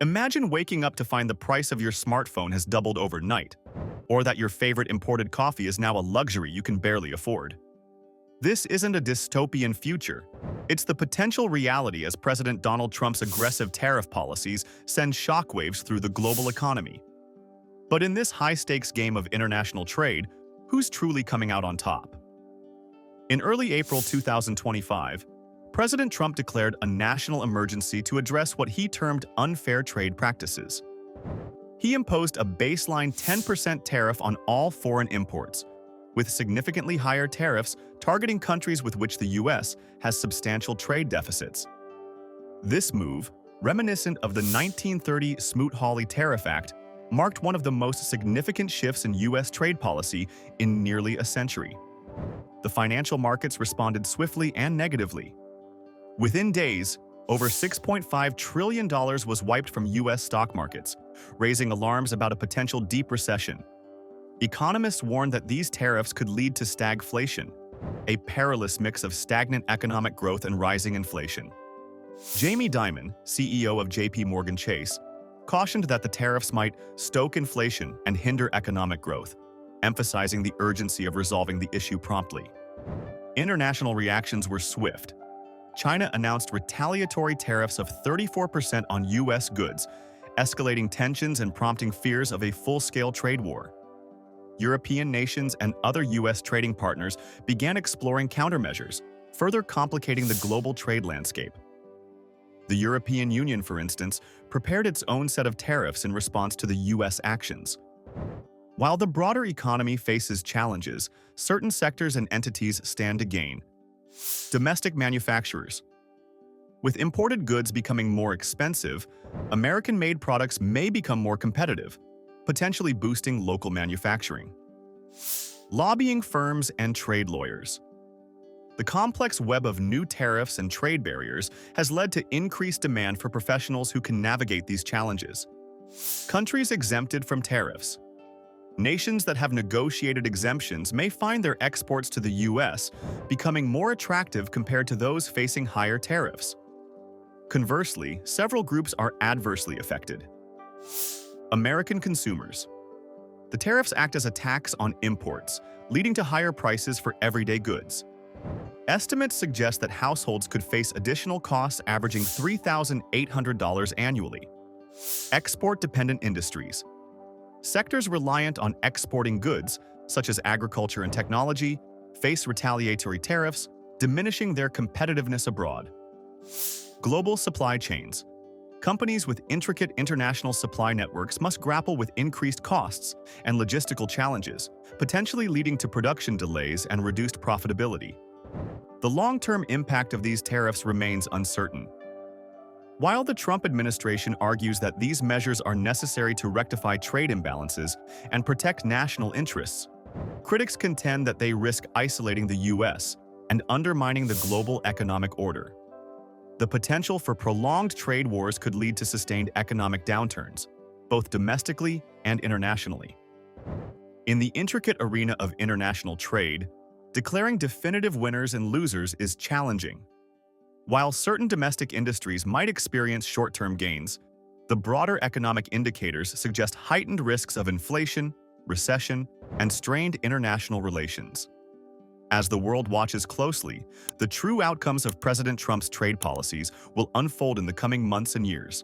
Imagine waking up to find the price of your smartphone has doubled overnight, or that your favorite imported coffee is now a luxury you can barely afford. This isn't a dystopian future. It's the potential reality as President Donald Trump's aggressive tariff policies send shockwaves through the global economy. But in this high-stakes game of international trade, who's truly coming out on top? In early April 2025, President Trump declared a national emergency to address what he termed unfair trade practices. He imposed a baseline 10% tariff on all foreign imports, with significantly higher tariffs targeting countries with which the U.S. has substantial trade deficits. This move, reminiscent of the 1930 Smoot-Hawley Tariff Act, marked one of the most significant shifts in U.S. trade policy in nearly a century. The financial markets responded swiftly and negatively. Within days, over $6.5 trillion was wiped from U.S. stock markets, raising alarms about a potential deep recession. Economists warned that these tariffs could lead to stagflation, a perilous mix of stagnant economic growth and rising inflation. Jamie Dimon, CEO of J.P. Morgan Chase, cautioned that the tariffs might stoke inflation and hinder economic growth, emphasizing the urgency of resolving the issue promptly. International reactions were swift. China announced retaliatory tariffs of 34% on U.S. goods, escalating tensions and prompting fears of a full-scale trade war. European nations and other U.S. trading partners began exploring countermeasures, further complicating the global trade landscape. The European Union, for instance, prepared its own set of tariffs in response to the U.S. actions. While the broader economy faces challenges, certain sectors and entities stand to gain. Domestic manufacturers. With imported goods becoming more expensive, American-made products may become more competitive, potentially boosting local manufacturing. Lobbying firms and trade lawyers. The complex web of new tariffs and trade barriers has led to increased demand for professionals who can navigate these challenges. Countries exempted from tariffs. Nations that have negotiated exemptions may find their exports to the U.S. becoming more attractive compared to those facing higher tariffs. Conversely, several groups are adversely affected. American consumers. The tariffs act as a tax on imports, leading to higher prices for everyday goods. Estimates suggest that households could face additional costs averaging $3,800 annually. Export-dependent industries. Sectors reliant on exporting goods, such as agriculture and technology, face retaliatory tariffs, diminishing their competitiveness abroad. Global supply chains. Companies with intricate international supply networks must grapple with increased costs and logistical challenges, potentially leading to production delays and reduced profitability. The long-term impact of these tariffs remains uncertain. While the Trump administration argues that these measures are necessary to rectify trade imbalances and protect national interests, critics contend that they risk isolating the U.S. and undermining the global economic order. The potential for prolonged trade wars could lead to sustained economic downturns, both domestically and internationally. In the intricate arena of international trade, declaring definitive winners and losers is challenging. While certain domestic industries might experience short-term gains, the broader economic indicators suggest heightened risks of inflation, recession, and strained international relations. As the world watches closely, the true outcomes of President Trump's trade policies will unfold in the coming months and years.